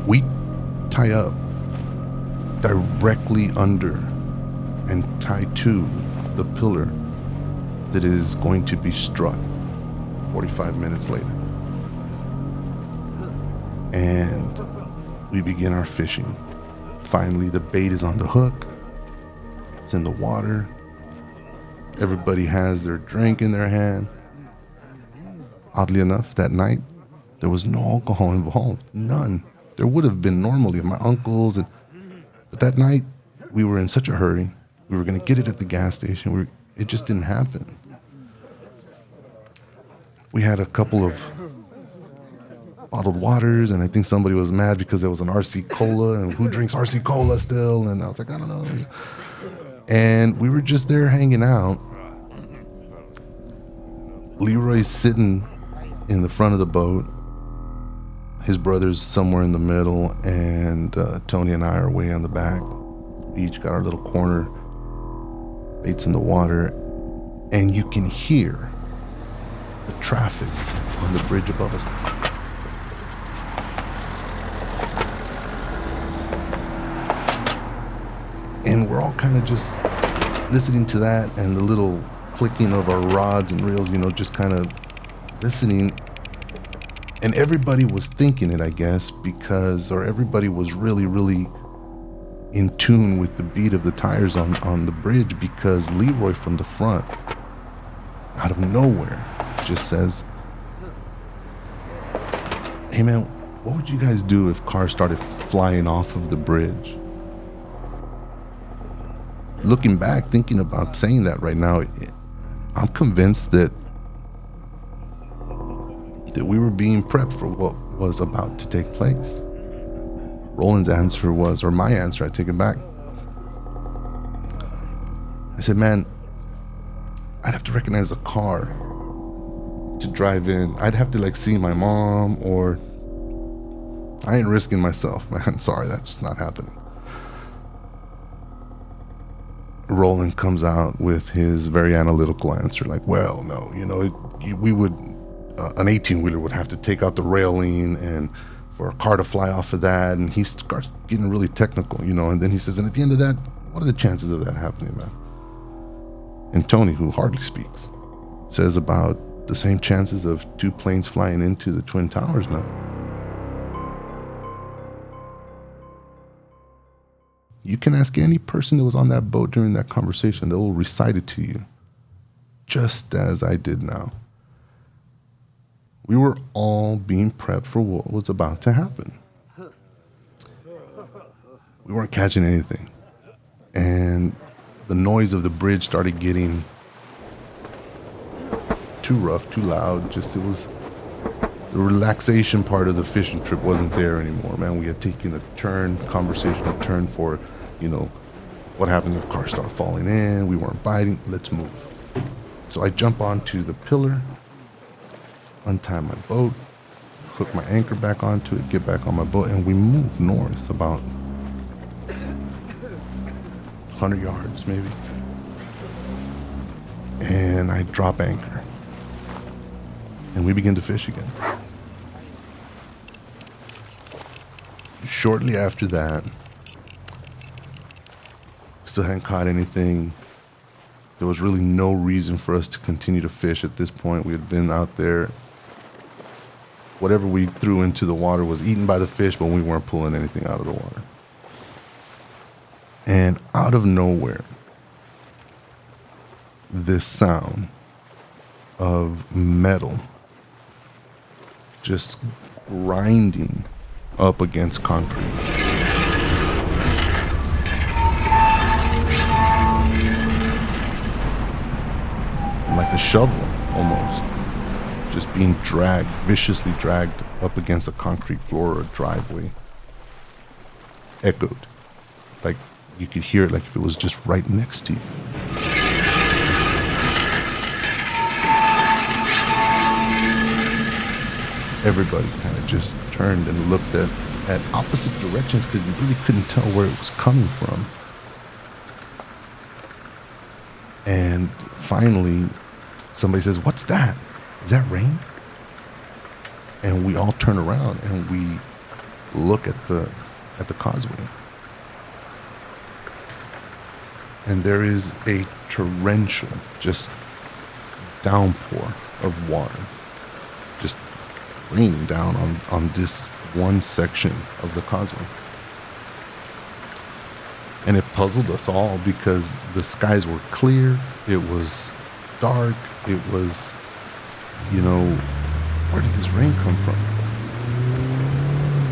we tie up directly under and tie to the pillar that is going to be struck 45 minutes later. And we begin our fishing. Finally, the bait is on the hook. It's in the water. Everybody has their drink in their hand. Oddly enough, that night, there was no alcohol involved. None. There would have been normally, my uncles. But that night, we were in such a hurry. We were going to get it at the gas station. It just didn't happen. We had a couple of bottled waters, and I think somebody was mad because there was an RC Cola, and who drinks RC Cola still? And I was like, I don't know. And we were just there hanging out. Leroy's sitting in the front of the boat. His brother's somewhere in the middle, and Tony and I are way on the back. We each got our little corner, baits in the water, and you can hear the traffic on the bridge above us. And we're all kind of just listening to that and the little clicking of our rods and reels, just kind of listening. And everybody was thinking it, I guess, or everybody was really, really in tune with the beat of the tires on the bridge, because Leroy from the front, out of nowhere, just says, "Hey man, what would you guys do if cars started flying off of the bridge?" Looking back, thinking about saying that right now, I'm convinced that we were being prepped for what was about to take place. Roland's answer was, or my answer, I take it back. I said, man, I'd have to recognize a car to drive in. I'd have to see my mom, or I ain't risking myself, man. Sorry, that's not happening. Roland comes out with his very analytical answer, well, no, we would, an 18-wheeler would have to take out the railing and for a car to fly off of that. And he starts getting really technical, and then he says, and at the end of that, what are the chances of that happening, man? And Tony, who hardly speaks, says about the same chances of two planes flying into the Twin Towers, man. You can ask any person that was on that boat during that conversation. They will recite it to you, just as I did now. We were all being prepped for what was about to happen. We weren't catching anything. And the noise of the bridge started getting too rough, too loud. It was the relaxation part of the fishing trip wasn't there anymore, man. We had taken a conversational turn for, what happens if cars start falling in? We weren't biting. Let's move. So I jump onto the pillar, untie my boat, hook my anchor back onto it, get back on my boat, and we move north about 100 yards maybe. And I drop anchor. And we begin to fish again. Shortly after that, still hadn't caught anything. There was really no reason for us to continue to fish at this point. We had been out there. Whatever we threw into the water was eaten by the fish, but we weren't pulling anything out of the water. And out of nowhere, this sound of metal just grinding up against concrete. Like a shovel, almost. Just being viciously dragged up against a concrete floor or a driveway. Echoed. Like you could hear it like if it was just right next to you. Everybody kind of just turned and looked at opposite directions because you really couldn't tell where it was coming from. And finally, somebody says, "What's that? Is that rain?" And we all turn around and we look at the causeway. And there is a torrential, just downpour of water, just raining down on this one section of the causeway. And it puzzled us all because the skies were clear, it was dark, it was, where did this rain come from?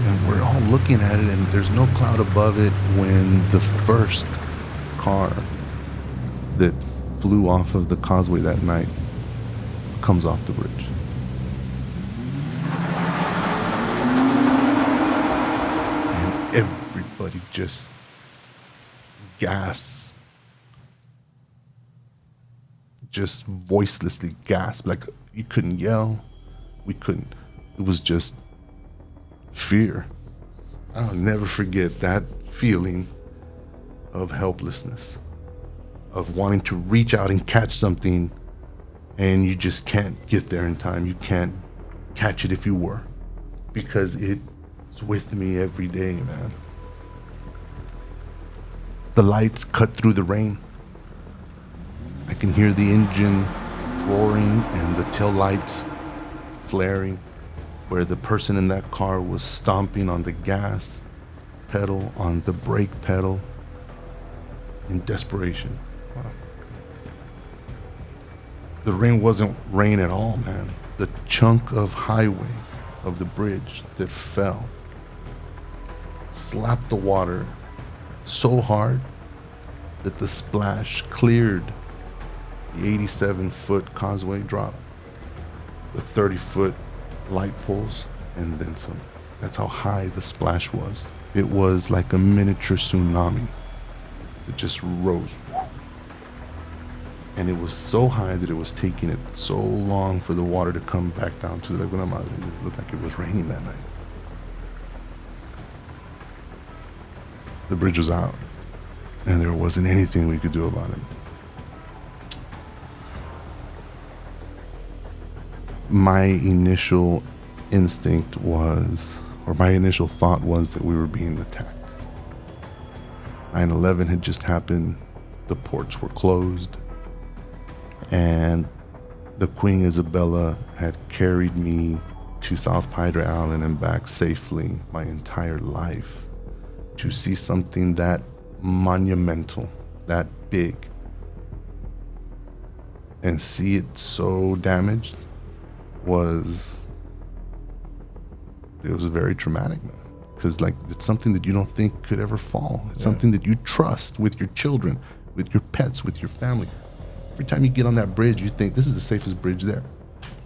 And we're all looking at it and there's no cloud above it when the first car that flew off of the causeway that night comes off the bridge. And everybody just gasps, just voicelessly gasped. Like, you couldn't yell, we couldn't. It was just fear. I'll never forget that feeling of helplessness, of wanting to reach out and catch something and you just can't get there in time. You can't catch it if you were, because it's with me every day, man. The lights cut through the rain. I can hear the engine roaring and the tail lights flaring, where the person in that car was stomping on the gas pedal, on the brake pedal, in desperation. Wow. The rain wasn't rain at all, man. The chunk of highway of the bridge that fell slapped the water so hard that the splash cleared the 87-foot causeway drop, the 30-foot light poles, and then some. That's how high the splash was. It was like a miniature tsunami that just rose. And it was so high that it was taking it so long for the water to come back down to the Laguna Madre. It looked like it was raining that night. The bridge was out, and there wasn't anything we could do about it. My initial instinct was, or my initial thought was, that we were being attacked. 9/11 had just happened, the ports were closed, and the Queen Isabella had carried me to South Padre Island and back safely my entire life. To see something that monumental, that big, and see it so damaged it was very traumatic, man. Because it's something that you don't think could ever fall. It's something that you trust with your children, with your pets, with your family. Every time you get on that bridge, you think, this is the safest bridge there.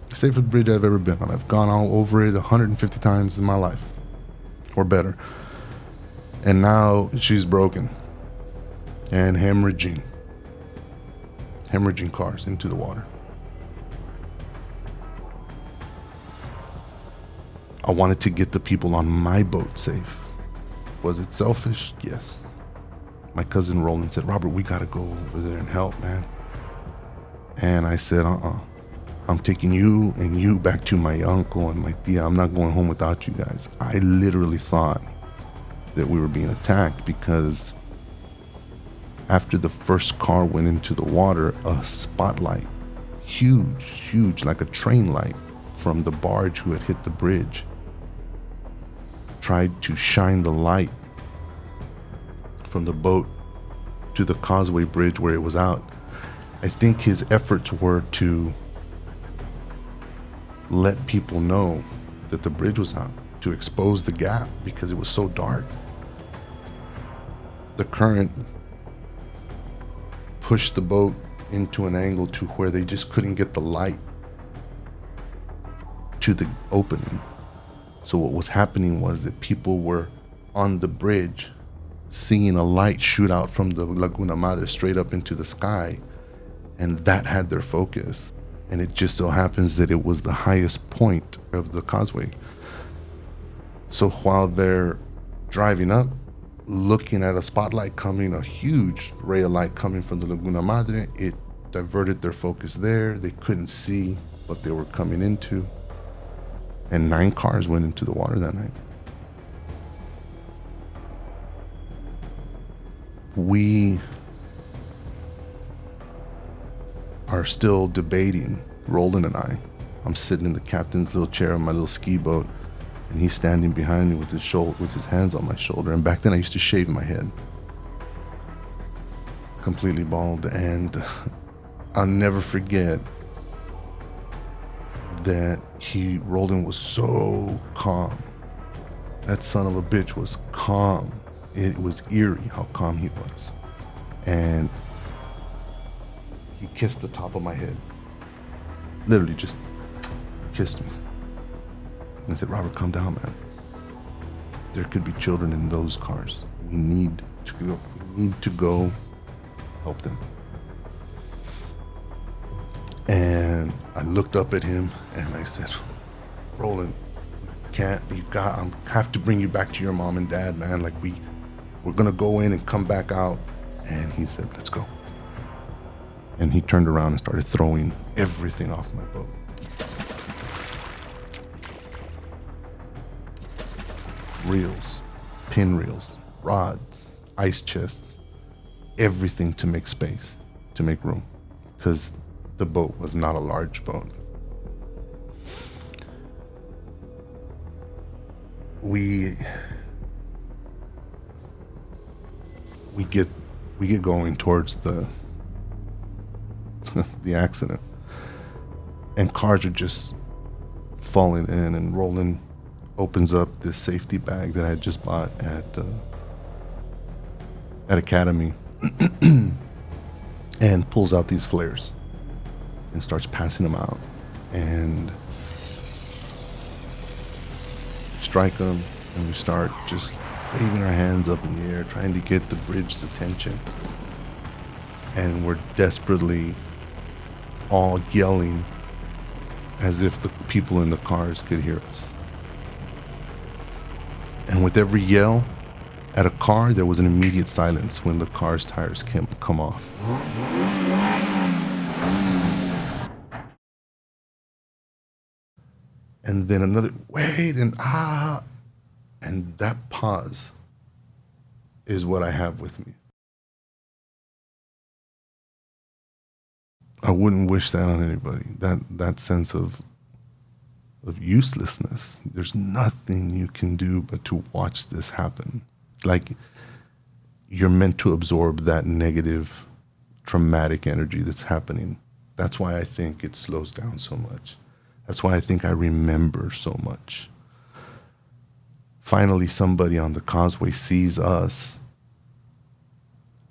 The safest bridge I've ever been on. I've gone all over it 150 times in my life, or better. And now she's broken and hemorrhaging cars into the water. I wanted to get the people on my boat safe. Was it selfish? Yes. My cousin Roland said, Robert, we gotta go over there and help, man. And I said, I'm taking you and you back to my uncle and my tia. I'm not going home without you guys. I literally thought that we were being attacked, because after the first car went into the water, a spotlight, huge, like a train light from the barge who had hit the bridge, tried to shine the light from the boat to the Causeway Bridge where it was out. I think his efforts were to let people know that the bridge was out, to expose the gap, because it was so dark. The current pushed the boat into an angle to where they just couldn't get the light to the opening. So what was happening was that people were on the bridge seeing a light shoot out from the Laguna Madre straight up into the sky, and that had their focus. And it just so happens that it was the highest point of the causeway. So while they're driving up, looking at a spotlight coming, a huge ray of light coming from the Laguna Madre, it diverted their focus there. They couldn't see what they were coming into. And 9 cars went into the water that night. We are still debating, Roland and I. I'm sitting in the captain's little chair on my little ski boat, and he's standing behind me with his hands on my shoulder. And back then I used to shave my head, completely bald. And I'll never forget that Roland was so calm. That son of a bitch was calm. It was eerie how calm he was. And he kissed the top of my head. Literally just kissed me. And said, Robert, calm down, man. There could be children in those cars. We need to go help them. And I looked up at him and I said, Roland, I have to bring you back to your mom and dad, man. Like we're gonna go in and come back out. And he said, let's go. And he turned around and started throwing everything off my boat. Reels, pin reels, rods, ice chests, everything to make space, to make room, because the boat was not a large boat. We get going towards the accident, and cars are just falling in, and Roland opens up this safety bag that I had just bought at Academy and pulls out these flares and starts passing them out and strike them, and we start just waving our hands up in the air trying to get the bridge's attention, and we're desperately all yelling as if the people in the cars could hear us. And with every yell at a car, there was an immediate silence when the car's tires come off. And then another, wait, and and that pause is what I have with me. I wouldn't wish that on anybody, that sense of uselessness. There's nothing you can do but to watch this happen. Like, you're meant to absorb that negative, traumatic energy that's happening. That's why I think it slows down so much. That's why I think I remember so much. Finally, somebody on the causeway sees us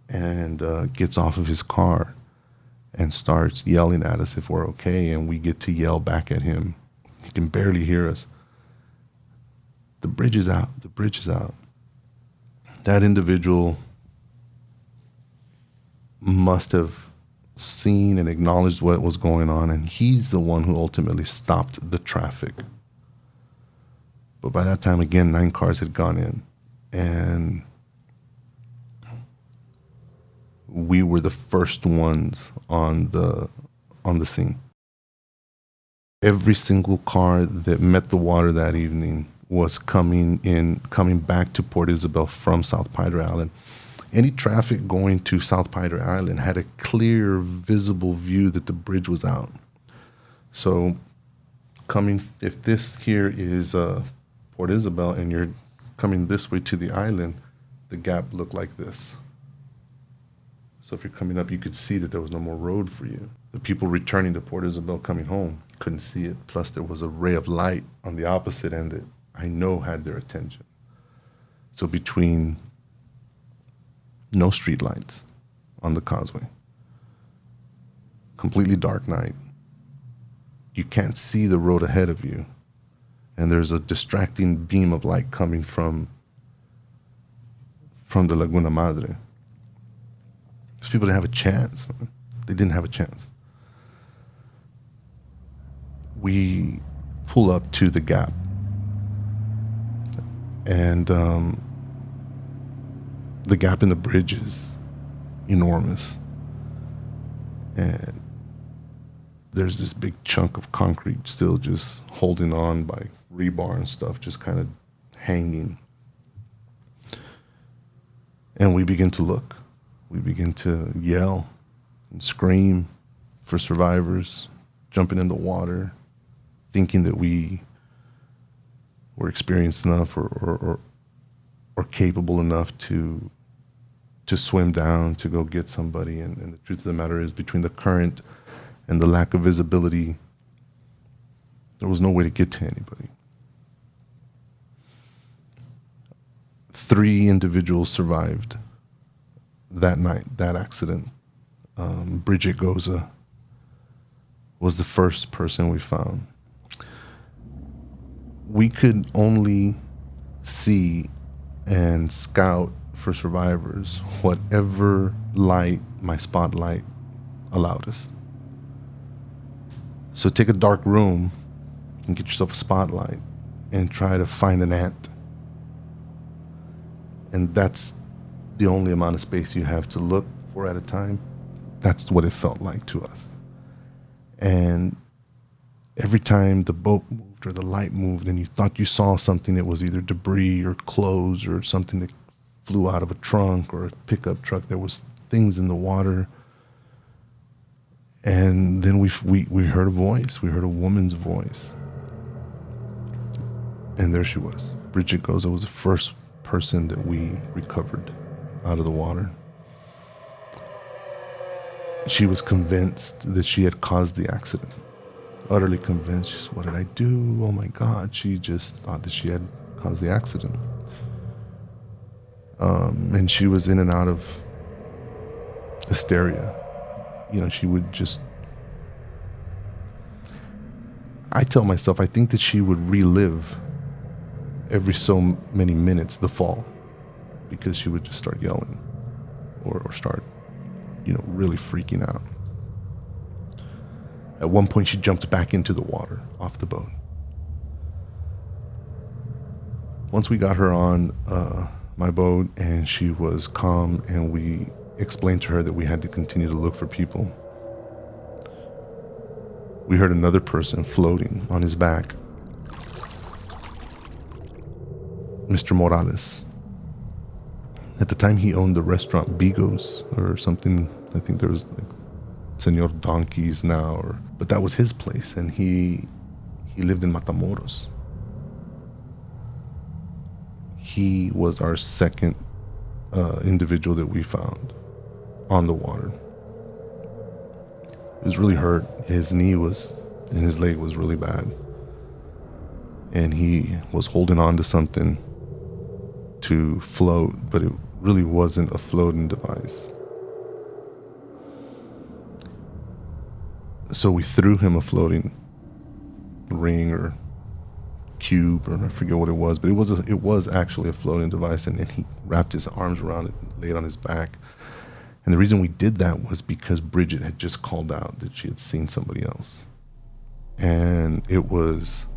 and gets off of his car and starts yelling at us if we're okay, and we get to yell back at him. He can barely hear us. The bridge is out. The bridge is out. That individual must have seen and acknowledged what was going on, and he's the one who ultimately stopped the traffic. But by that time, again, 9 cars had gone in, and we were the first ones on the scene. Every single car that met the water that evening was coming back to Port Isabel from South Padre Island. Any traffic going to South Padre Island had a clear, visible view that the bridge was out. So if this here is Port Isabel and you're coming this way to the island, the gap looked like this. So if you're coming up, you could see that there was no more road for you. The people returning to Port Isabel coming home couldn't see it. Plus there was a ray of light on the opposite end that I know had their attention. So between no street lights on the causeway, completely dark night, you can't see the road ahead of you, and there's a distracting beam of light coming from the Laguna Madre. These people didn't have a chance, man. They didn't have a chance. We pull up to the gap, and the gap in the bridge is enormous. And there's this big chunk of concrete still just holding on by rebar and stuff just kind of hanging. And we begin to look. We begin to yell and scream for survivors, jumping in the water, thinking that we were experienced enough or capable enough to swim down to go get somebody. And the truth of the matter is, between the current and the lack of visibility, there was no way to get to anybody. 3 individuals survived that night, that accident. Bridget Goza was the first person we found. We could only see and scout for survivors whatever light my spotlight allowed us. So take a dark room and get yourself a spotlight and try to find an ant. And that's the only amount of space you have to look for at a time. That's what it felt like to us. And every time the boat moved or the light moved and you thought you saw something that was either debris or clothes or something that flew out of a trunk or a pickup truck, there was things in the water. And then we heard a voice. We heard a woman's voice. And there she was. Bridget Goza was the first person that we recovered out of the water. She was convinced that she had caused the accident. Utterly convinced. What did I do? Oh my God. She just thought that she had caused the accident. And she was in and out of hysteria. You know, she would just... I tell myself, I think that she would relive every so many minutes the fall, because she would just start yelling or start, you know, really freaking out. At one point, she jumped back into the water off the boat. Once we got her on my boat and she was calm, and we explained to her that we had to continue to look for people, we heard another person floating on his back. Mr. Morales. At the time, he owned the restaurant Bigos or something. I think there was like Senor Donkeys now, but that was his place, and he lived in Matamoros. He was our second individual that we found on the water. He was really hurt. His knee was, and his leg was really bad. And he was holding on to something to float, but it really wasn't a floating device. So we threw him a floating ring or cube, or I forget what it was, but it was actually a floating device, and then he wrapped his arms around it and laid on his back. And the reason we did that was because Bridget had just called out that she had seen somebody else. And it was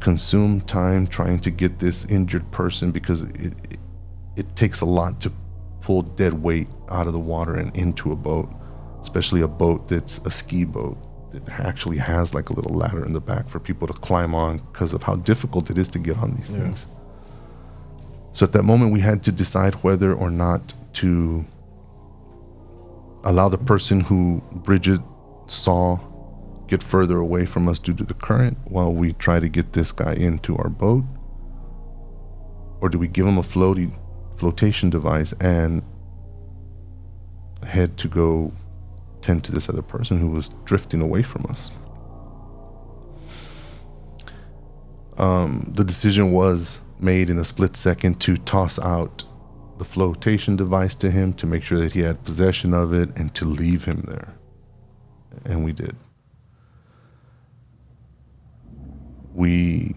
consumed time trying to get this injured person, because it takes a lot to pull dead weight out of the water and into a boat, especially a boat that's a ski boat that actually has like a little ladder in the back for people to climb on, because of how difficult it is to get on these things. So at that moment, we had to decide whether or not to allow the person who Bridget saw get further away from us due to the current while we try to get this guy into our boat, or do we give him a flotation device and head to go tend to this other person who was drifting away from us? The decision was made in a split second to toss out the flotation device to him to make sure that he had possession of it and to leave him there. And we did. We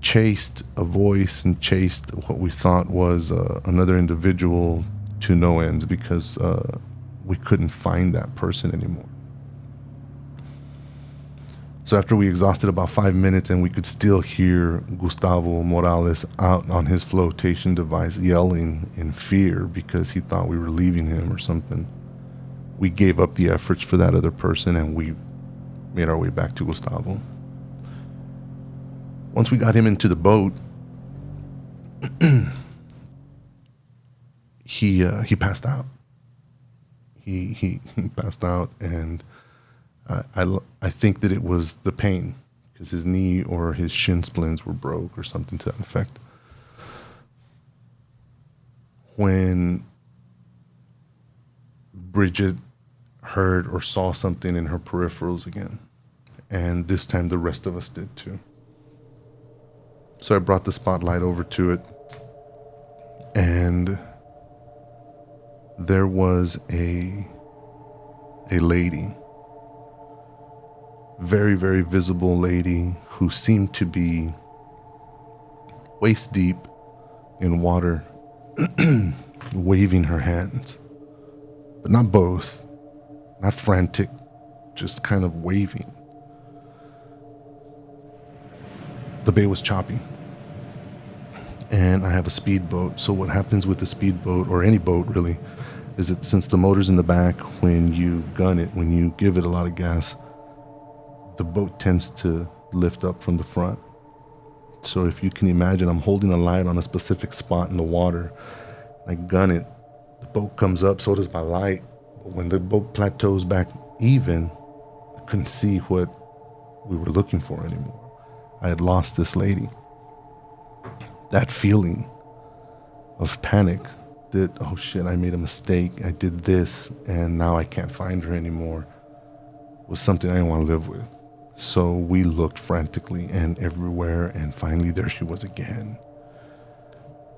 chased a voice and chased what we thought was another individual to no ends, because we couldn't find that person anymore. So after we exhausted about 5 minutes and we could still hear Gustavo Morales out on his flotation device yelling in fear because he thought we were leaving him or something, we gave up the efforts for that other person, and we made our way back to Gustavo. Once we got him into the boat, he passed out. He passed out, and I think that it was the pain, because his knee or his shin splints were broke or something to that effect. When Bridget heard or saw something in her peripherals again, and this time the rest of us did too. So I brought the spotlight over to it, and there was a lady, very, very visible lady, who seemed to be waist deep in water, waving her hands, but not both, not frantic, just kind of waving. The bay was choppy, and I have a speedboat. So what happens with the speedboat, or any boat really, is that since the motor's in the back, when you gun it, when you give it a lot of gas, the boat tends to lift up from the front. So if you can imagine, I'm holding a light on a specific spot in the water. I gun it, the boat comes up, so does my light. But when the boat plateaus back even, I couldn't see what we were looking for anymore. I had lost this lady. That feeling of panic that, oh shit, I made a mistake, I did this, and now I can't find her anymore, was something I didn't want to live with. So we looked frantically and everywhere, and finally there she was again.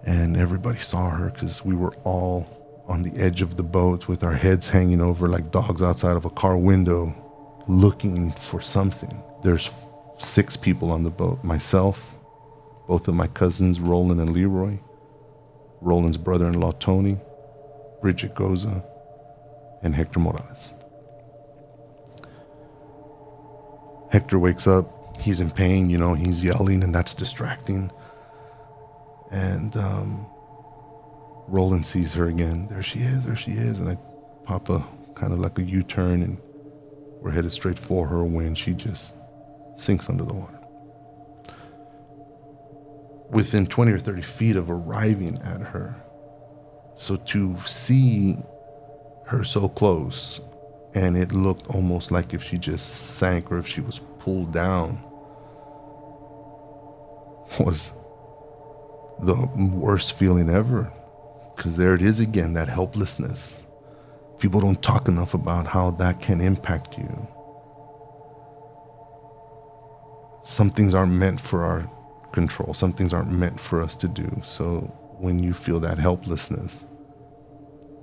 And everybody saw her, because we were all on the edge of the boat with our heads hanging over like dogs outside of a car window, looking for something. There's 6 people on the boat. Myself, both of my cousins, Roland and Leroy, Roland's brother-in-law, Tony, Bridget Goza, and Hector Morales. Hector wakes up. He's in pain, he's yelling, and that's distracting. And Roland sees her again. There she is. And I pop a kind of like a U-turn, and we're headed straight for her when she just sinks under the water. Within 20 or 30 feet of arriving at her. So to see her so close, and it looked almost like if she just sank or if she was pulled down, was the worst feeling ever. Because there it is again, that helplessness. People don't talk enough about how that can impact you. Some things aren't meant for our control. Some things aren't meant for us to do. So when you feel that helplessness,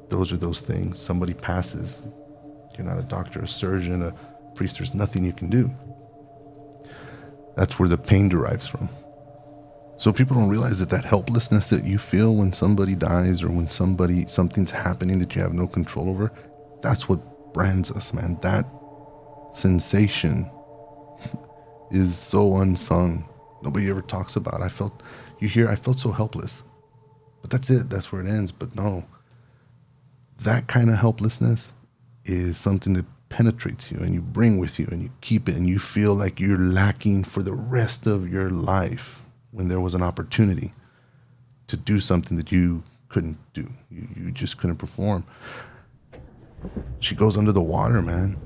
those are those things. Somebody passes. You're not a doctor, a surgeon, a priest. There's nothing you can do. That's where the pain derives from. So people don't realize that helplessness that you feel when somebody dies, or when something's happening that you have no control over, that's what brands us, man. That sensation is so unsung. Nobody ever talks about. I felt so helpless, but that's it. That's where it ends. But no, that kind of helplessness is something that penetrates you, and you bring with you, and you keep it, and you feel like you're lacking for the rest of your life, when there was an opportunity to do something that you couldn't do. You just couldn't perform. She goes under the water, man.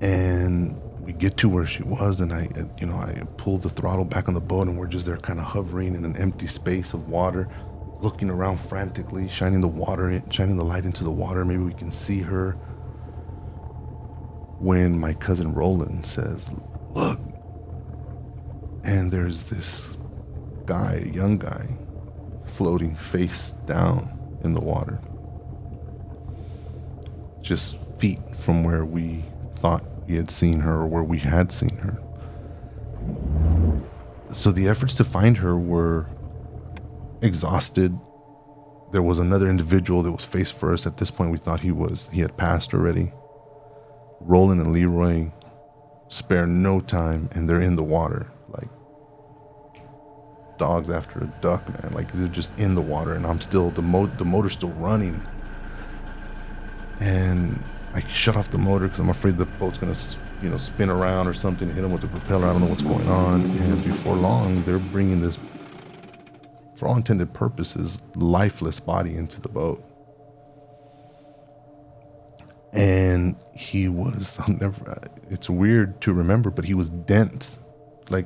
And we get to where she was, and I pull the throttle back on the boat, and we're just there kind of hovering in an empty space of water, looking around frantically, shining the light into the water. Maybe we can see her. When my cousin Roland says, "Look," and there's this guy, a young guy, floating face down in the water, just feet from where we thought we had seen her, or where we had seen her. So the efforts to find her were exhausted. There was another individual that was face first. At this point, we thought he had passed already. Roland and Leroy spare no time, and they're in the water like dogs after a duck, man. Like, they're just in the water, and I'm still the motor's still running. And I shut off the motor because I'm afraid the boat's gonna, spin around or something, hit them with the propeller. I don't know what's going on. And before long, they're bringing this, for all intended purposes, lifeless body into the boat. And he was, it's weird to remember, but he was dense. Like,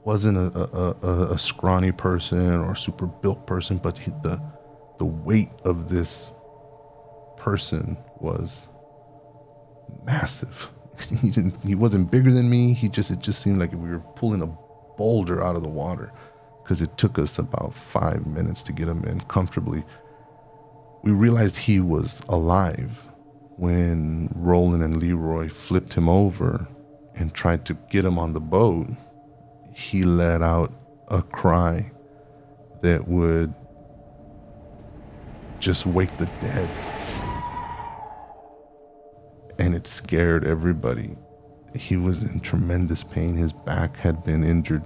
wasn't a scrawny person or super built person, but the weight of this person was massive. He wasn't bigger than me. It just seemed like we were pulling a boulder out of the water, because it took us about 5 minutes to get him in comfortably. We realized he was alive when Roland and Leroy flipped him over and tried to get him on the boat. He let out a cry that would just wake the dead. And it scared everybody. He was in tremendous pain. His back had been injured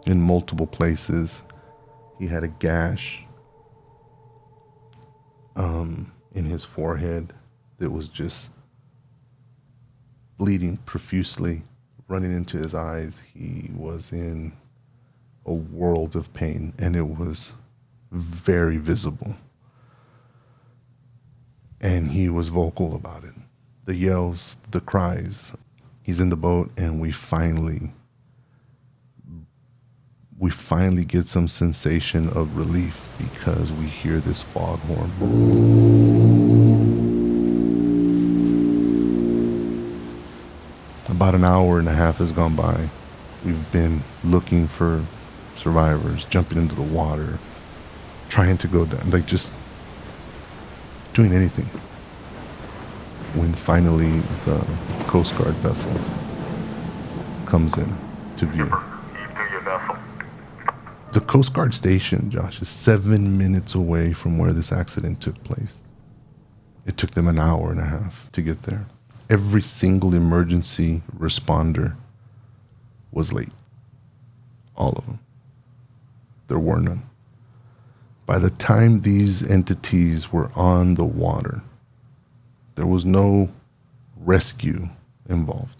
in multiple places. He had a gash in his forehead that was just bleeding profusely, running into his eyes. He was in a world of pain, and it was very visible. And he was vocal about it. The yells, the cries. He's in the boat, and we finally get some sensation of relief, because we hear this foghorn. About an hour and a half has gone by. We've been looking for survivors, jumping into the water, trying to go down, like just doing anything. When finally the Coast Guard vessel comes in to view. The Coast Guard station, Josh, is 7 minutes away from where this accident took place. It took them an hour and a half to get there. Every single emergency responder was late. All of them. There were none. By the time these entities were on the water, there was no rescue involved.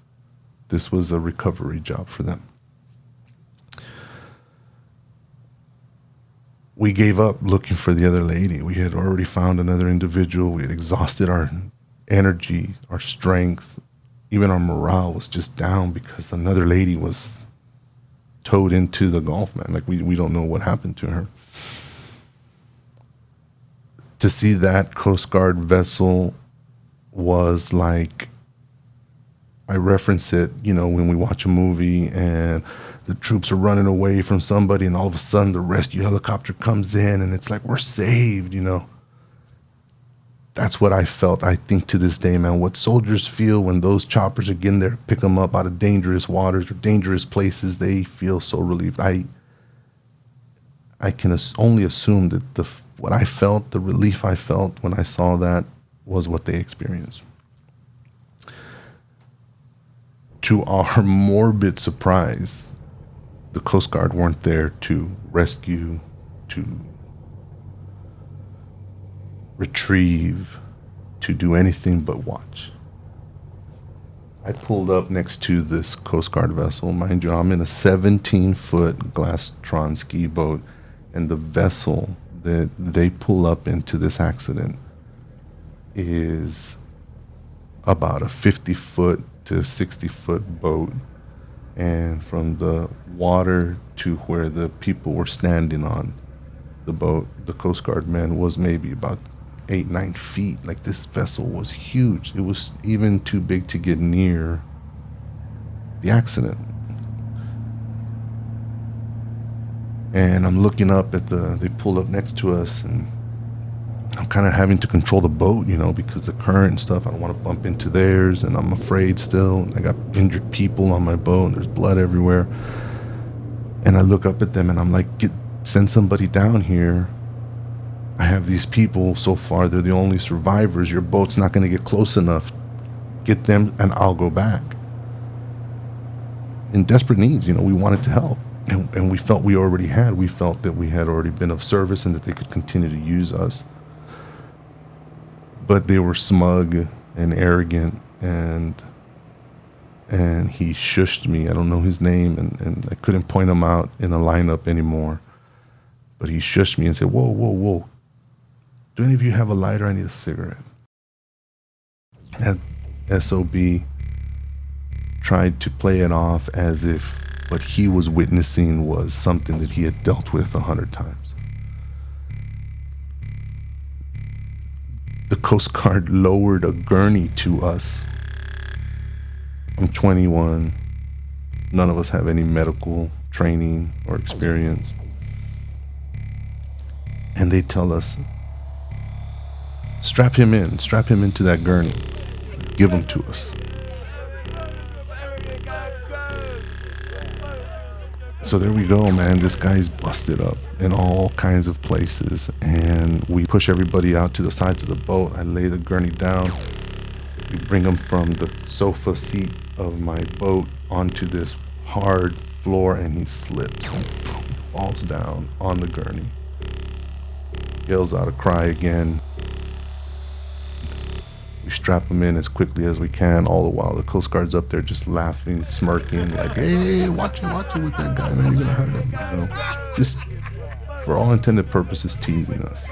This was a recovery job for them. We gave up looking for the other lady. We had already found another individual. We had exhausted our energy, our strength. Even our morale was just down because another lady was towed into the Gulf, man. Like, we don't know what happened to her. To see that Coast Guard vessel was like, I reference it, when we watch a movie and the troops are running away from somebody and all of a sudden the rescue helicopter comes in and it's like, we're saved, That's what I felt, I think, to this day, man. What soldiers feel when those choppers are getting there to pick them up out of dangerous waters or dangerous places, they feel so relieved. I can only assume that what I felt, the relief I felt when I saw that, was what they experienced. To our morbid surprise, the Coast Guard weren't there to rescue, to retrieve, to do anything but watch. I pulled up next to this Coast Guard vessel. Mind you, I'm in a 17-foot Glastron ski boat, and the vessel that they pull up into this accident is about a 50-foot to 60-foot boat. And from the water to where the people were standing on the boat, the Coast Guard man was maybe about 8-9 feet. Like, this vessel was huge. It was even too big to get near the accident. And I'm looking up at they pulled up next to us, and I'm kind of having to control the boat, because the current and stuff, I don't want to bump into theirs, and I'm afraid still. I got injured people on my boat, and there's blood everywhere. And I look up at them, and I'm like, send somebody down here. I have these people so far, they're the only survivors. Your boat's not going to get close enough. Get them, and I'll go back. In desperate needs, we wanted to help. And we felt we already had. We felt that we had already been of service and that they could continue to use us. But they were smug. and arrogant, and he shushed me. I don't know his name, and I couldn't point him out in a lineup anymore. But he shushed me and said, "Whoa, whoa, whoa. Do any of you have a lighter? I need a cigarette." And SOB tried to play it off as if what he was witnessing was something that he had dealt with 100 times. The Coast Guard lowered a gurney to us. I'm 21. None of us have any medical training or experience. And they tell us, strap him into that gurney, give him to us. So there we go, man. This guy's busted up in all kinds of places, and we push everybody out to the sides of the boat. I lay the gurney down. We bring him from the sofa seat of my boat onto this hard floor, and he slips and boom, falls down on the gurney. Yells out a cry again. We strap him in as quickly as we can, all the while the Coast Guard's up there just laughing, smirking, like, "Hey, watch it with that guy, man, you're gonna hurt him," you know, just for all intended purposes teasing us.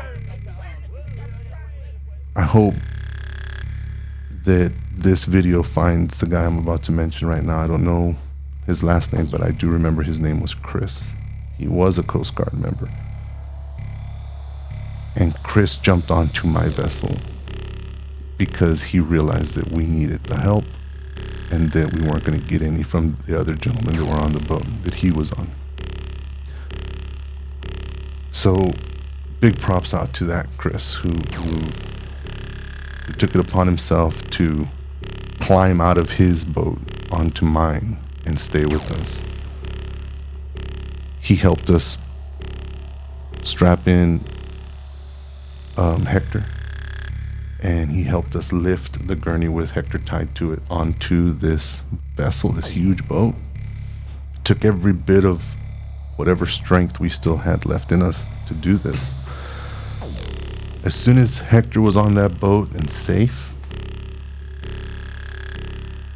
I hope that this video finds the guy I'm about to mention right now. I don't know his last name, but I do remember his name was Chris. He was a Coast Guard member. And Chris jumped onto my vessel because he realized that we needed the help and that we weren't going to get any from the other gentlemen that were on the boat that he was on. So big props out to that Chris who took it upon himself to climb out of his boat onto mine and stay with us. He helped us strap in Hector, and he helped us lift the gurney with Hector tied to it onto this vessel, this huge boat. Took every bit of whatever strength we still had left in us to do this. As soon as Hector was on that boat and safe,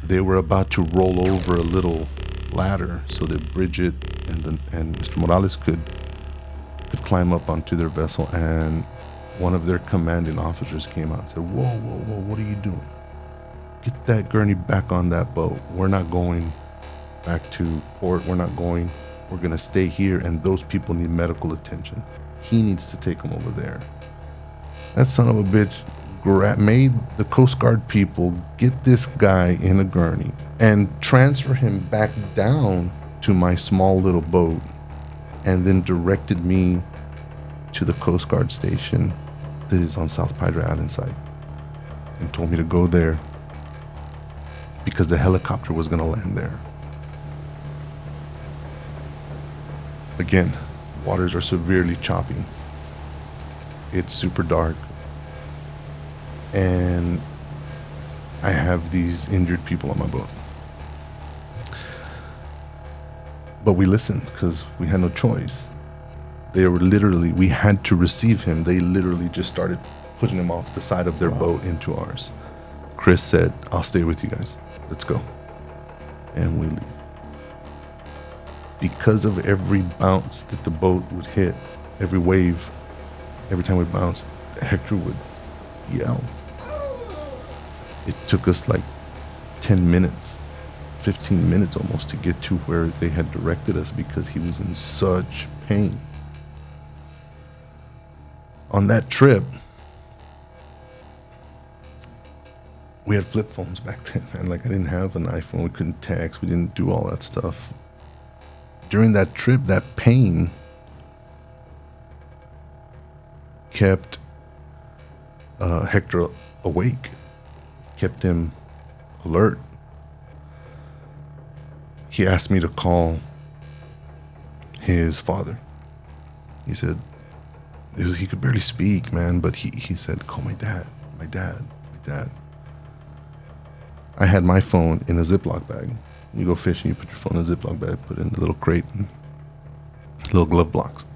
they were about to roll over a little ladder so that Bridget and Mr. Morales could climb up onto their vessel, and one of their commanding officers came out and said, whoa, what are you doing? Get that gurney back on that boat. We're not going back to port. We're going to stay here, and those people need medical attention. He needs to take them over there. That son of a bitch made the Coast Guard people get this guy in a gurney and transfer him back down to my small little boat, and then directed me to the Coast Guard station that is on South Padre Island side, and told me to go there because the helicopter was going to land there. Again, waters are severely choppy. It's super dark, and I have these injured people on my boat. But we listened because we had no choice. We had to receive him. They literally just started putting him off the side of their boat into ours. Chris said, I'll stay with you guys. Let's go. And we leave. Because of every bounce that the boat would hit, every wave, every time we bounced, Hector would yell. It took us like 10 minutes, 15 minutes almost to get to where they had directed us because he was in such pain. On that trip, we had flip phones back then, man. Like, I didn't have an iPhone. We couldn't text. We didn't do all that stuff. During that trip, that pain kept Hector awake, kept him alert. He asked me to call his father. He said, he could barely speak, man, but he said, call my dad. I had my phone in a Ziploc bag. You go fishing, you put your phone in a Ziploc bag, put it in the little crate, and little glove box.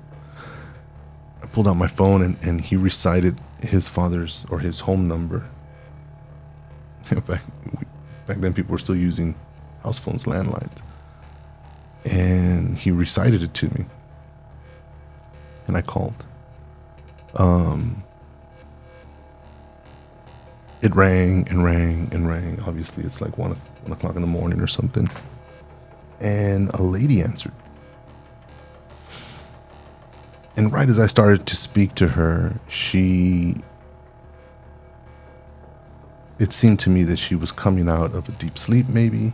I pulled out my phone, and he recited his father's or his home number back, back then people were still using house phones, landlines. And he recited it to me. And I called. It rang and rang and rang. Obviously, it's like 1 o'clock in the morning or something. And a lady answered. And right as I started to speak to her, it seemed to me that she was coming out of a deep sleep, maybe.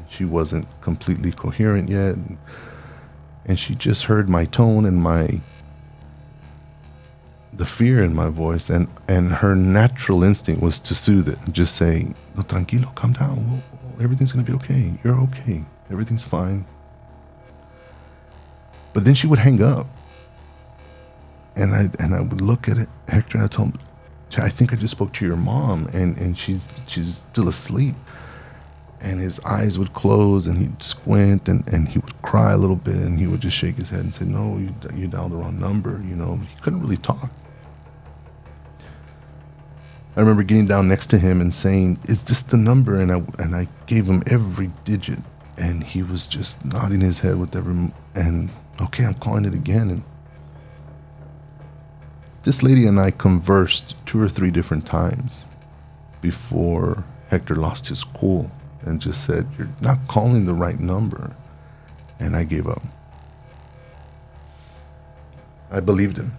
She wasn't completely coherent yet. And she just heard my tone and the fear in my voice, and her natural instinct was to soothe it and just say, "No, tranquilo, calm down. Everything's gonna be okay. You're okay. Everything's fine." But then she would hang up, and I would look at it, Hector, and I told him, "I think I just spoke to your mom, and she's still asleep." And his eyes would close, and he'd squint, and he would cry a little bit, and he would just shake his head and say, "No, you dialed the wrong number." You know, he couldn't really talk. I remember getting down next to him and saying, "Is this the number?" And I gave him every digit, and he was just nodding his head with and okay, I'm calling it again. And this lady and I conversed 2 or 3 different times before Hector lost his cool and just said, "You're not calling the right number." And I gave up. I believed him.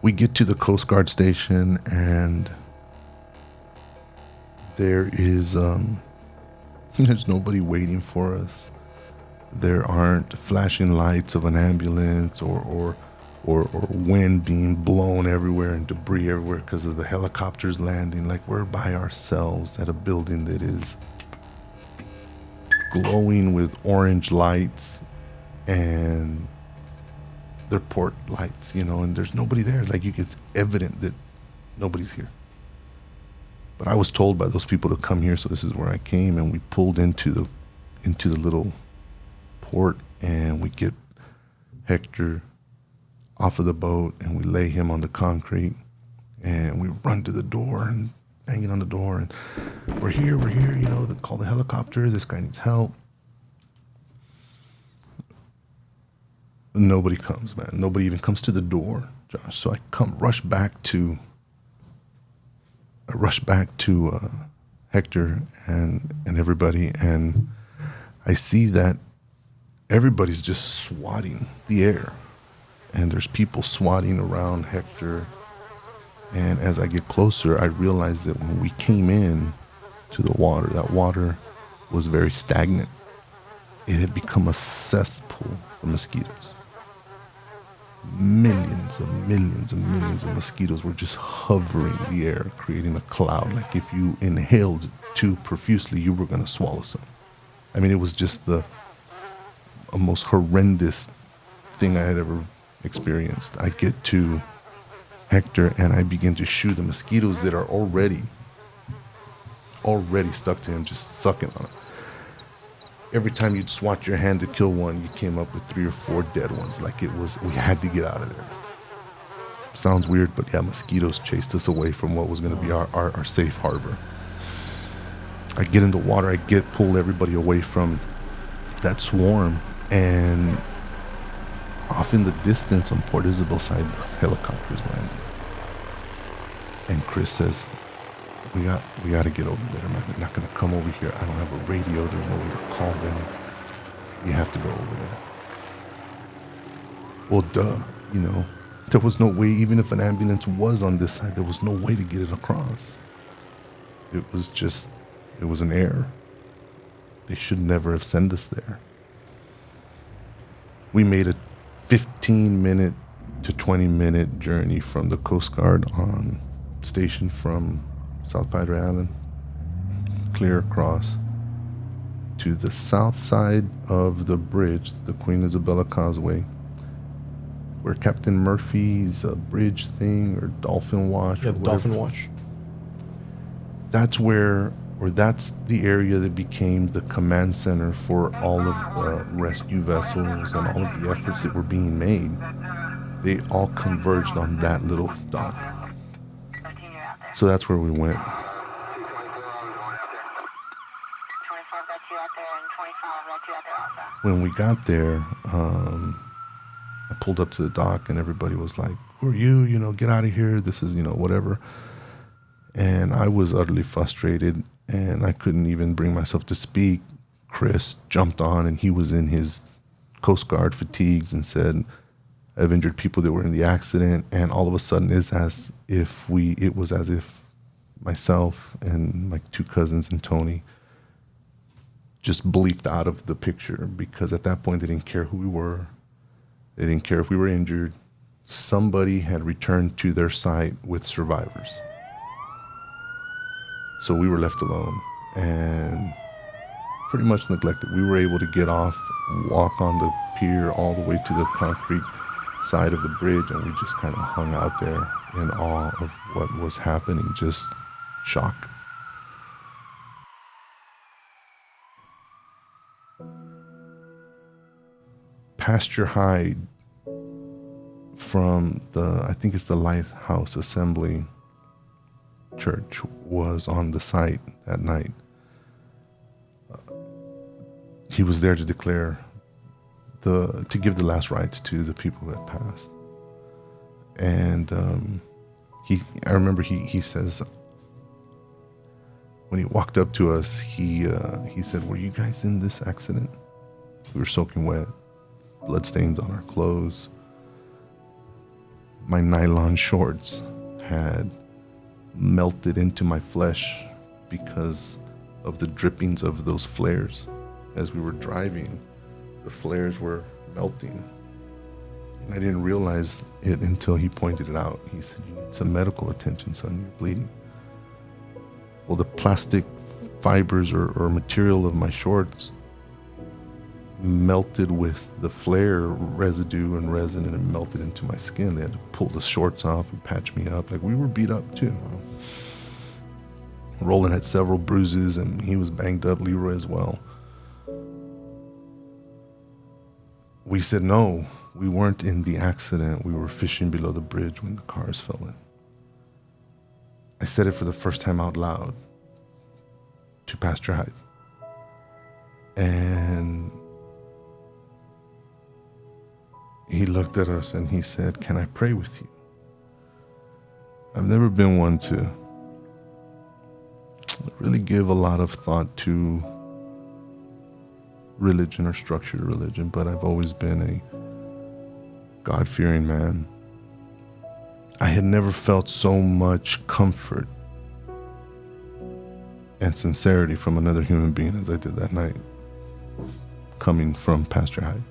We get to the Coast Guard station, and there is there's nobody waiting for us. There aren't flashing lights of an ambulance or wind being blown everywhere and debris everywhere because of the helicopters landing. Like, we're by ourselves at a building that is glowing with orange lights, and they're port lights, you know, and there's nobody there. Like, it's evident that nobody's here. But I was told by those people to come here, so this is where I came, and we pulled into the little port, and we get Hector off of the boat, and we lay him on the concrete, and we run to the door and banging on the door, and we're here, you know, they call the helicopter, this guy needs help. Nobody comes, man. Nobody even comes to the door, Josh. So I rush back to Hector and everybody, and I see that everybody's just swatting the air, and there's people swatting around Hector. And as I get closer, I realize that when we came in to the water, that water was very stagnant. It had become a cesspool for mosquitoes. Millions of mosquitoes were just hovering the air, creating a cloud. Like, if you inhaled too profusely, you were going to swallow some. I mean, it was just a most horrendous thing I had ever experienced. I get to Hector, and I begin to shoo the mosquitoes that are already stuck to him, just sucking on it. Every time you'd swat your hand to kill one, you came up with 3 or 4 dead ones. Like, we had to get out of there. Sounds weird, but yeah, mosquitoes chased us away from what was going to be our safe harbor. I get in the water, pull everybody away from that swarm, and off in the distance on Port Isabel side, helicopters landing. And Chris says, we got to get over there, man. They're not going to come over here. I don't have a radio. There's no way to call them. You have to go over there. Well, duh, you know. There was no way, even if an ambulance was on this side, there was no way to get it across. It was an error. They should never have sent us there. We made a 15-minute to 20-minute journey from the Coast Guard on station from South Padre Island, clear across to the south side of the bridge, the Queen Isabella Causeway, where Captain Murphy's bridge thing, or Dolphin Watch. Yeah, the Dolphin Watch. That's that's the area that became the command center for all of the rescue vessels and all of the efforts that were being made. They all converged on that little dock. So that's where we went. when we got there, I pulled up to the dock and everybody was like, "Who are you? You know, get out of here. This is, you know, whatever." And I was utterly frustrated and I couldn't even bring myself to speak. Chris jumped on and he was in his Coast Guard fatigues and said, "I've injured people that were in the accident." And all of a sudden it was as if myself and my two cousins and Tony just bleeped out of the picture, because at that point they didn't care who we were. They didn't care if we were injured. Somebody had returned to their site with survivors. So we were left alone and pretty much neglected. We were able to get off, walk on the pier all the way to the concrete side of the bridge, and we just kind of hung out there in awe of what was happening, just shock. Pasture Hyde from I think it's the Lighthouse Assembly Church, was on the site that night. He was there to declare to give the last rites to the people who had passed. And I remember he says, when he walked up to us, he said, "Were you guys in this accident?" We were soaking wet, bloodstains on our clothes. My nylon shorts had melted into my flesh because of the drippings of those flares. As we were driving, the flares were melting. And I didn't realize it until he pointed it out. He said, "You need some medical attention, son, you're bleeding." Well, the plastic fibers or material of my shorts melted with the flare residue and resin, and it melted into my skin. They had to pull the shorts off and patch me up. Like, we were beat up too. Roland had several bruises and he was banged up, Leroy as well. We said no, we weren't in the accident. We were fishing below the bridge when the cars fell in. I said it for the first time out loud to Pastor Hyde. And he looked at us and he said, "Can I pray with you?" I've never been one to really give a lot of thought to religion or structured religion, but I've always been a God-fearing man. I had never felt so much comfort and sincerity from another human being as I did that night, coming from Pastor Hyde.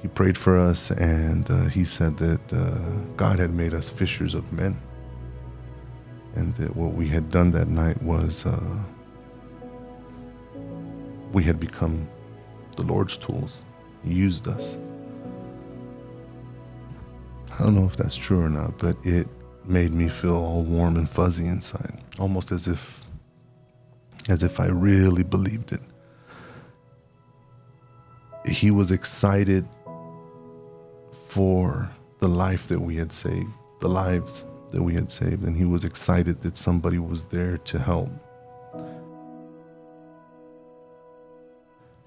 He prayed for us, and he said that God had made us fishers of men, and that what we had done that night was we had become the Lord's tools. He used us. I don't know if that's true or not, but it made me feel all warm and fuzzy inside, almost as if I really believed it. He was excited for the life that we had saved, the lives that we had saved, and he was excited that somebody was there to help.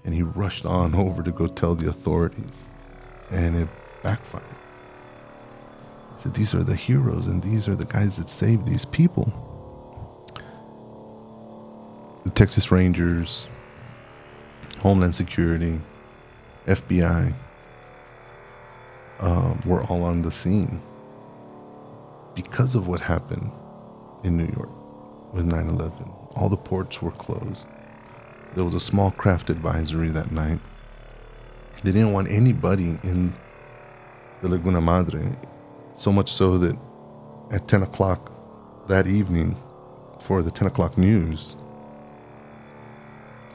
And he rushed on over to go tell the authorities, and it backfired. He said, "These are the heroes, and these are the guys that saved these people." The Texas Rangers, Homeland Security, FBI were all on the scene because of what happened in New York with 9/11. All the ports were closed. There was a small craft advisory that night. They didn't want anybody in the Laguna Madre, so much so that at 10 o'clock that evening, for the 10 o'clock news,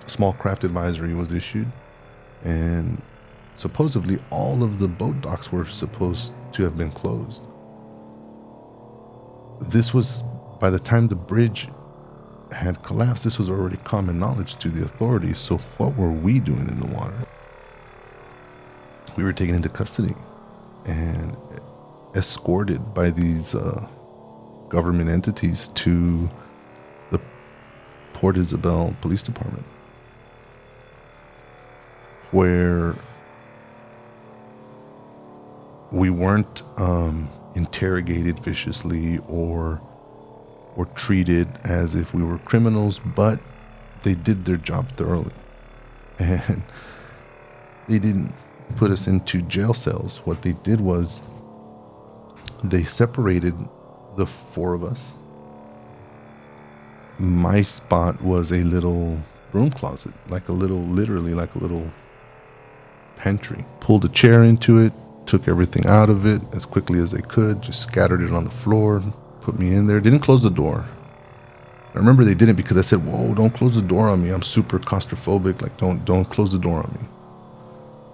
a small craft advisory was issued, and supposedly all of the boat docks were supposed to have been closed. This was, by the time the bridge had collapsed, this was already common knowledge to the authorities. So what were we doing in the water? We were taken into custody and escorted by these government entities to the Port Isabel Police Department. where we weren't interrogated viciously or treated as if we were criminals, but they did their job thoroughly. And they didn't put us into jail cells. What they did was they separated the four of us. My spot was a little broom closet, literally like a little pantry. Pulled a chair into it, took everything out of it as quickly as they could, just scattered it on the floor, put me in there. Didn't close the door. I remember they didn't because I said, "Whoa, don't close the door on me. I'm super claustrophobic. Like, don't close the door on me."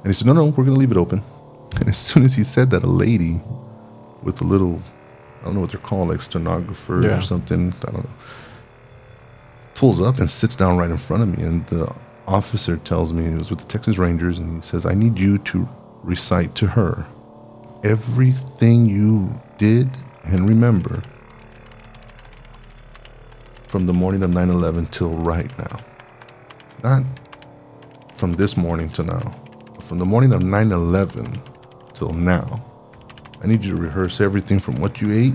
And he said, "No, we're gonna leave it open." And as soon as he said that, a lady with a little, I don't know what they're called, like stenographer or something, I don't know, pulls up and sits down right in front of me. And the officer tells me, he was with the Texas Rangers, and he says, "I need you to recite to her everything you did and remember from the morning of 9/11 till right now. Not from this morning to now, but from the morning of 9/11 till now. I need you to rehearse everything from what you ate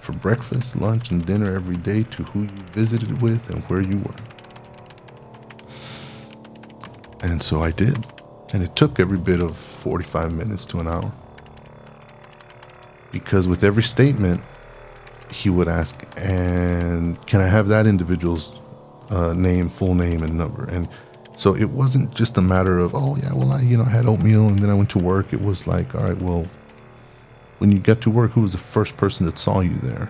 for breakfast, lunch, and dinner every day to who you visited with and where you were." And so I did. And it took every bit of 45 minutes to an hour. Because with every statement, he would ask, "And can I have that individual's name, full name, and number?" And so it wasn't just a matter of, "Oh yeah, well I had oatmeal and then I went to work." It was like, "All right, well, when you get to work, who was the first person that saw you there?"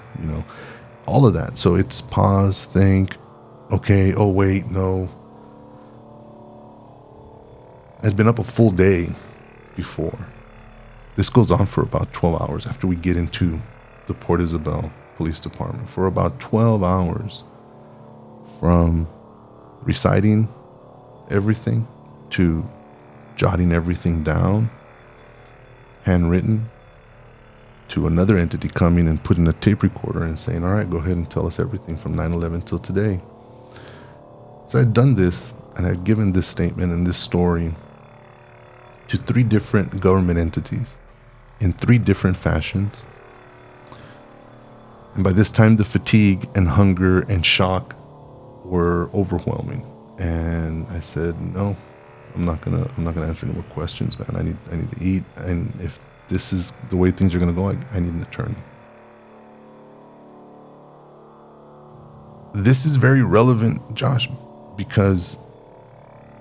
All of that. So it's pause, think, okay, oh wait, no. I'd been up a full day before. This goes on for about 12 hours after we get into the Port Isabel Police Department. For about 12 hours, from reciting everything to jotting everything down, handwritten, to another entity coming and putting a tape recorder and saying, "All right, go ahead and tell us everything from 9/11 till today." So I'd done this, and I'd given this statement and this story to 3 different government entities in 3 different fashions. And by this time, the fatigue and hunger and shock were overwhelming. And I said, "No, I'm not gonna answer any more questions, man. I need to eat. And if this is the way things are gonna go, I need an attorney." This is very relevant, Josh, because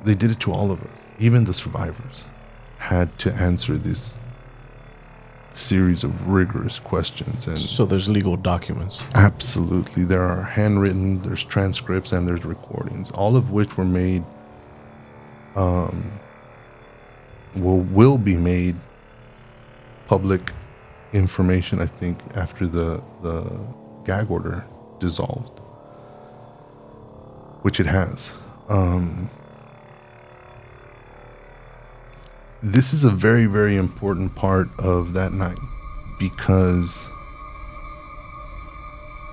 they did it to all of us. Even the survivors had to answer this series of rigorous questions. And so there's legal documents. Absolutely. There are handwritten, there's transcripts, and there's recordings, all of which were made, will be made public information, I think, after the gag order dissolved, which it has. This is a very, very important part of that night, because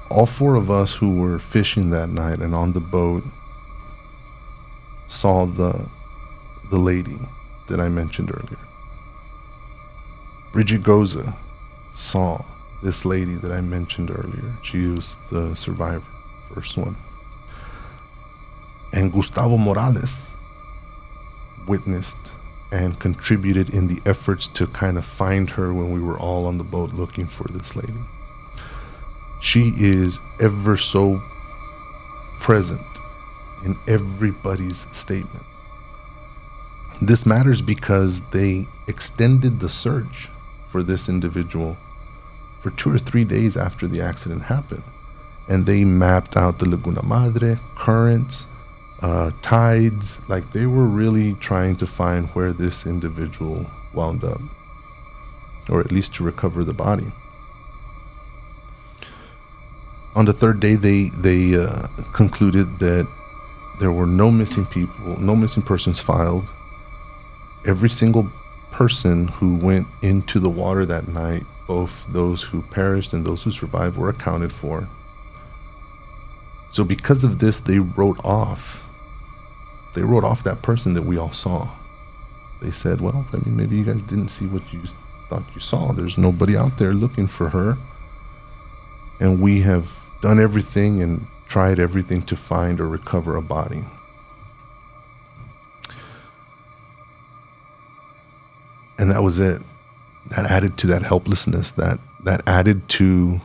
all 4 of us who were fishing that night and on the boat saw the lady that I mentioned earlier. Bridget Goza saw this lady that I mentioned earlier. She was the survivor, first one. And Gustavo Morales witnessed and contributed in the efforts to kind of find her when we were all on the boat looking for this lady. She is ever so present in everybody's statement. This matters because they extended the search for this individual for 2 or 3 days after the accident happened. And they mapped out the Laguna Madre, currents, tides. Like, they were really trying to find where this individual wound up, or at least to recover the body. On the 3rd day, they concluded that there were no missing people, no missing persons filed. Every single person who went into the water that night, both those who perished and those who survived, were accounted for. So because of this, they wrote off they wrote off that person that we all saw. They said, well, I mean, maybe you guys didn't see what you thought you saw. There's nobody out there looking for her. And we have done everything and tried everything to find or recover a body. And that was it. That added to that helplessness, that added to,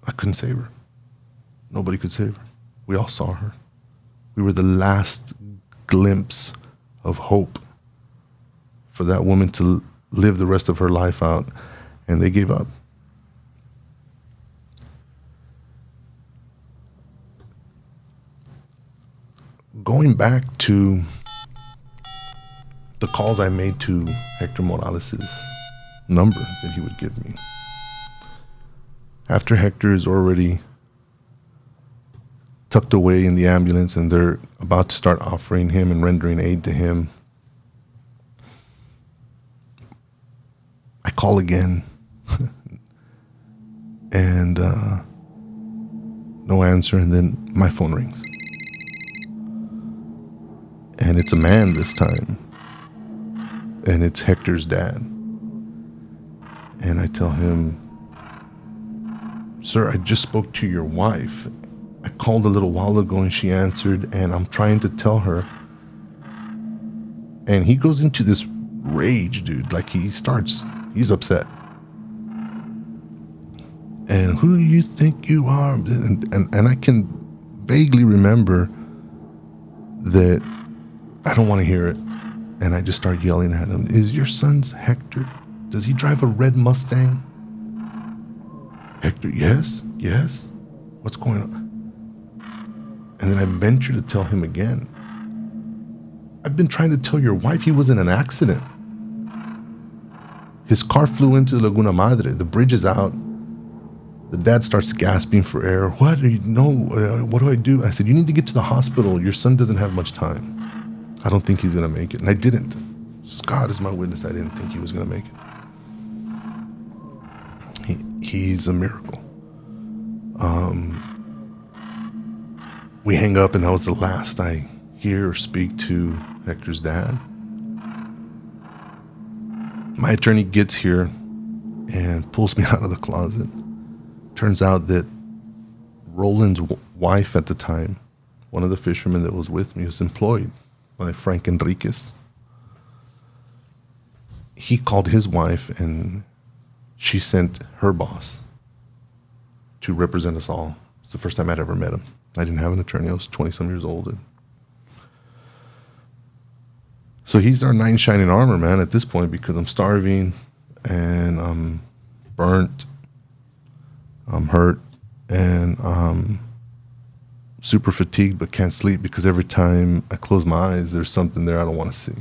I couldn't save her. Nobody could save her. We all saw her. We were the last glimpse of hope for that woman to live the rest of her life out, and they gave up. Going back to the calls I made to Hector Morales' number that he would give me. After Hector is already tucked away in the ambulance and they're about to start offering him and rendering aid to him, I call again and no answer, and then my phone rings. And it's a man this time. And it's Hector's dad. And I tell him, sir, I just spoke to your wife. I called a little while ago and she answered, and I'm trying to tell her. And he goes into this rage, dude. Like he's upset. And who do you think you are? And I can vaguely remember that I don't want to hear it. And I just start yelling at him, is your son's Hector? Does he drive a red Mustang? Hector, yes. What's going on? And then I venture to tell him again, I've been trying to tell your wife he was in an accident. His car flew into Laguna Madre. The bridge is out. The dad starts gasping for air. What do I do? I said, you need to get to the hospital. Your son doesn't have much time. I don't think he's going to make it. And I didn't. God is my witness. I didn't think he was going to make it. He's a miracle. We hang up, and that was the last I hear or speak to Hector's dad. My attorney gets here and pulls me out of the closet. Turns out that Roland's wife at the time, one of the fishermen that was with me, was employed by Frank Enriquez. He called his wife and she sent her boss to represent us all. It's the first time I'd ever met him. I didn't have an attorney. I was 20-some years old. So he's our knight in shining armor, man, at this point, because I'm starving and I'm burnt, I'm hurt, and super fatigued but can't sleep because every time I close my eyes, there's something there I don't want to see.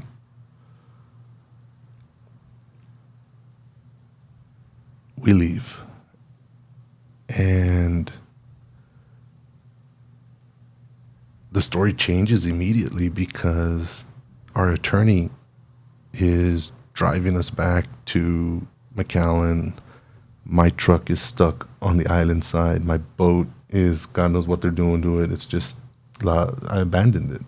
We leave. And the story changes immediately because our attorney is driving us back to McAllen. My truck is stuck on the island side. My boat is, God knows what they're doing to it. It's just, I abandoned it.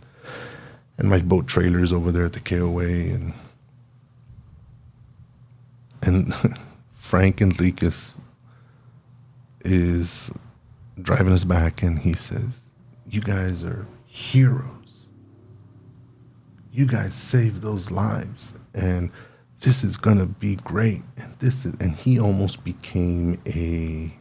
And my boat trailer is over there at the Causeway. And Frank Enriquez is driving us back, and he says, you guys are heroes. You guys saved those lives, and this is going to be great. And he almost became it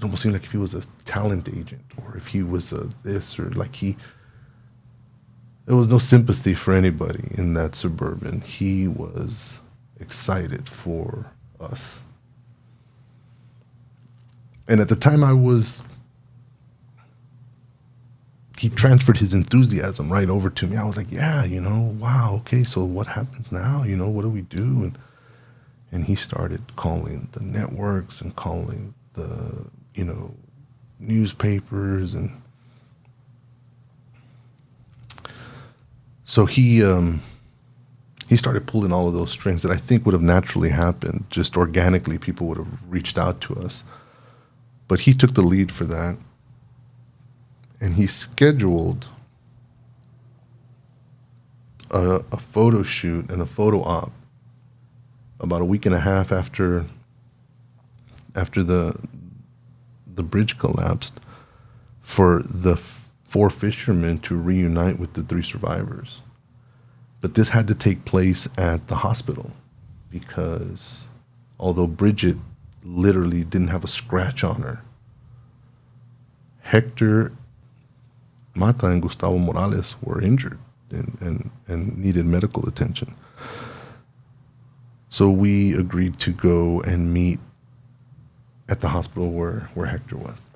almost seemed like if he was a talent agent or if he was a this, or like there was no sympathy for anybody in that Suburban. He was excited for us. And at the time he transferred his enthusiasm right over to me. I was like, yeah, wow, okay, so what happens now? What do we do? And he started calling the networks and calling the, newspapers. And so he started pulling all of those strings that I think would have naturally happened. Just organically, people would have reached out to us. But he took the lead for that. And he scheduled a photo shoot and a photo op about a week and a half after the bridge collapsed, for the 4 fishermen to reunite with the 3 survivors. But this had to take place at the hospital because although Bridget literally didn't have a scratch on her, Hector Mata and Gustavo Morales were injured and needed medical attention. So we agreed to go and meet at the hospital where Hector was.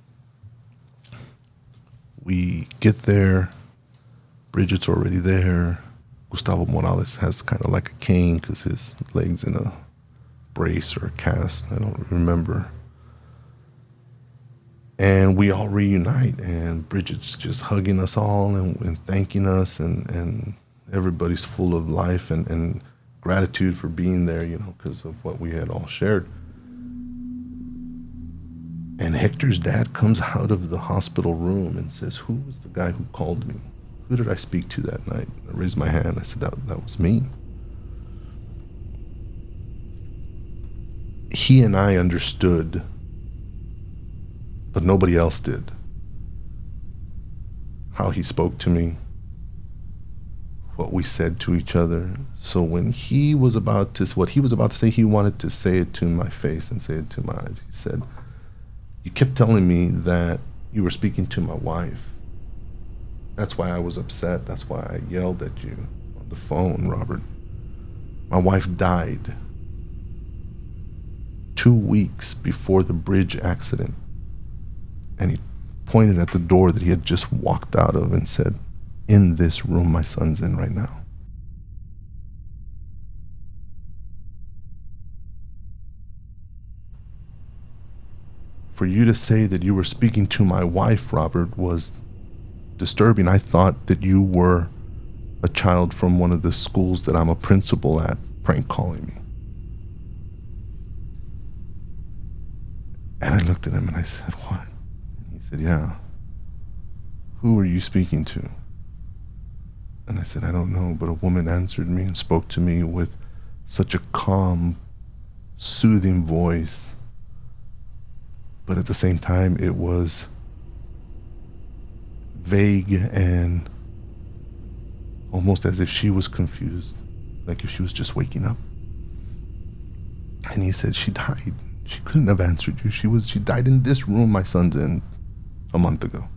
We get there, Bridget's already there. Gustavo Morales has kind of like a cane because his leg's in a brace or a cast, I don't remember. And we all reunite, and Bridget's just hugging us all and thanking us, and everybody's full of life and gratitude for being there, you know, because of what we had all shared. And Hector's dad comes out of the hospital room and says, "Who was the guy who called me? Who did I speak to that night?" I raised my hand. I said, that was me. He and I understood, but nobody else did, how he spoke to me, what we said to each other. So when what he was about to say, he wanted to say it to my face and say it to my eyes. He said, "You kept telling me that you were speaking to my wife. That's why I was upset. That's why I yelled at you on the phone, Robert. My wife died 2 weeks before the bridge accident." And he pointed at the door that he had just walked out of and said, "In this room my son's in right now." For you to say that you were speaking to my wife, Robert, was disturbing. I thought that you were a child from one of the schools that I'm a principal at prank calling me. And I looked at him and I said, "What?" And he said, "Yeah. Who are you speaking to?" And I said, "I don't know," but a woman answered me and spoke to me with such a calm, soothing voice. But at the same time, it was vague and almost as if she was confused, like if she was just waking up. And he said, "She died. She couldn't have answered you. She died in this room my son's in a month ago."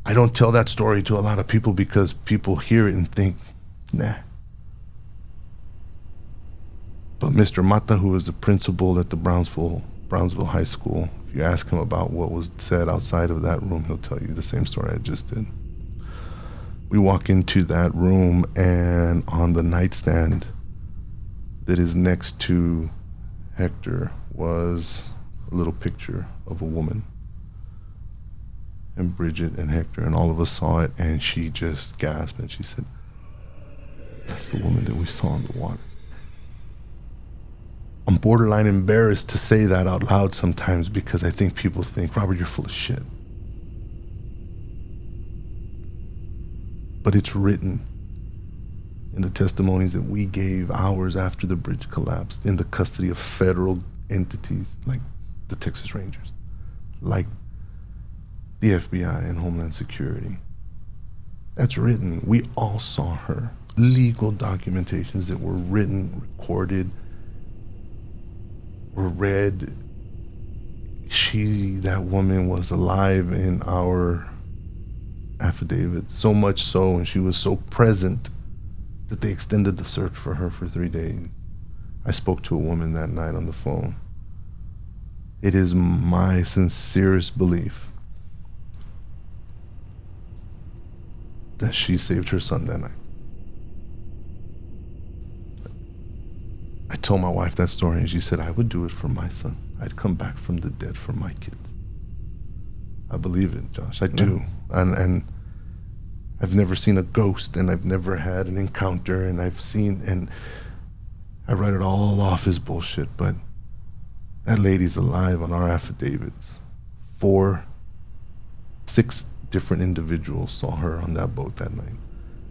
I don't tell that story to a lot of people because people hear it and think, nah. But Mr. Mata, who is the principal at the Brownsville High School, if you ask him about what was said outside of that room, he'll tell you the same story I just did. We walk into that room, and on the nightstand that is next to Hector was a little picture of a woman. And Bridget and Hector, and all of us saw it, and she just gasped and she said, "That's the woman that we saw in the water." I'm borderline embarrassed to say that out loud sometimes because I think people think, "Robert, you're full of shit." But it's written in the testimonies that we gave hours after the bridge collapsed in the custody of federal entities like the Texas Rangers, like the FBI and Homeland Security. That's written. We all saw her. Legal documentations that were written, recorded, were read. That woman was alive in our affidavit, so much so, and she was so present that they extended the search for her for 3 days. I spoke to a woman that night on the phone. It is my sincerest belief that she saved her son that night. I told my wife that story, and she said, "I would do it for my son. I'd come back from the dead for my kids." I believe it, Josh. I do. And I've never seen a ghost, and I've never had an encounter, and I write it all off as bullshit, but That lady's alive on our affidavits. 6 different individuals saw her on that boat that night.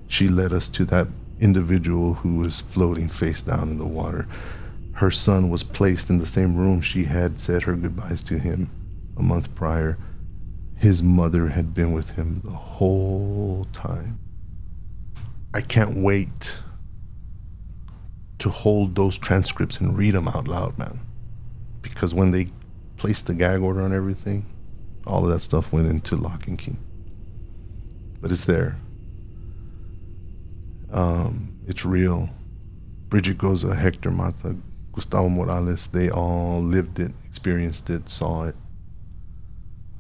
She led us to that individual who was floating face down in the water. Her son was placed in the same room she had said her goodbyes to him a month prior. His mother had been with him the whole time. I can't wait to hold those transcripts and read them out loud, man. Because when they placed the gag order on everything, all of that stuff went into lock and key. But it's there. It's real. Bridget Goza, Hector Mata, Gustavo Morales, they all lived it, experienced it, saw it.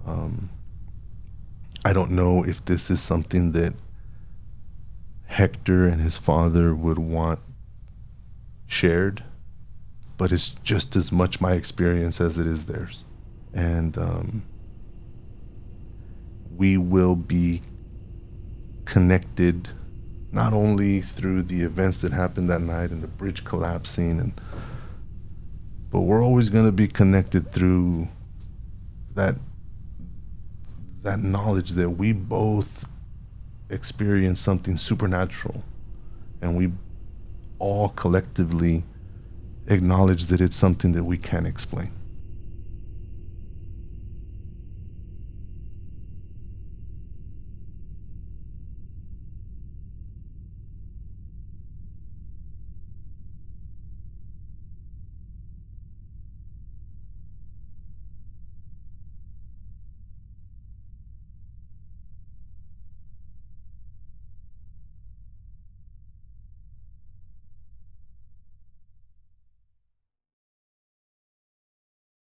I don't know if this is something that Hector and his father would want shared, but it's just as much my experience as it is theirs. And we will be connected not only through the events that happened that night and the bridge collapsing, but we're always going to be connected through that knowledge that we both experienced something supernatural, and we all collectively acknowledge that it's something that we can't explain.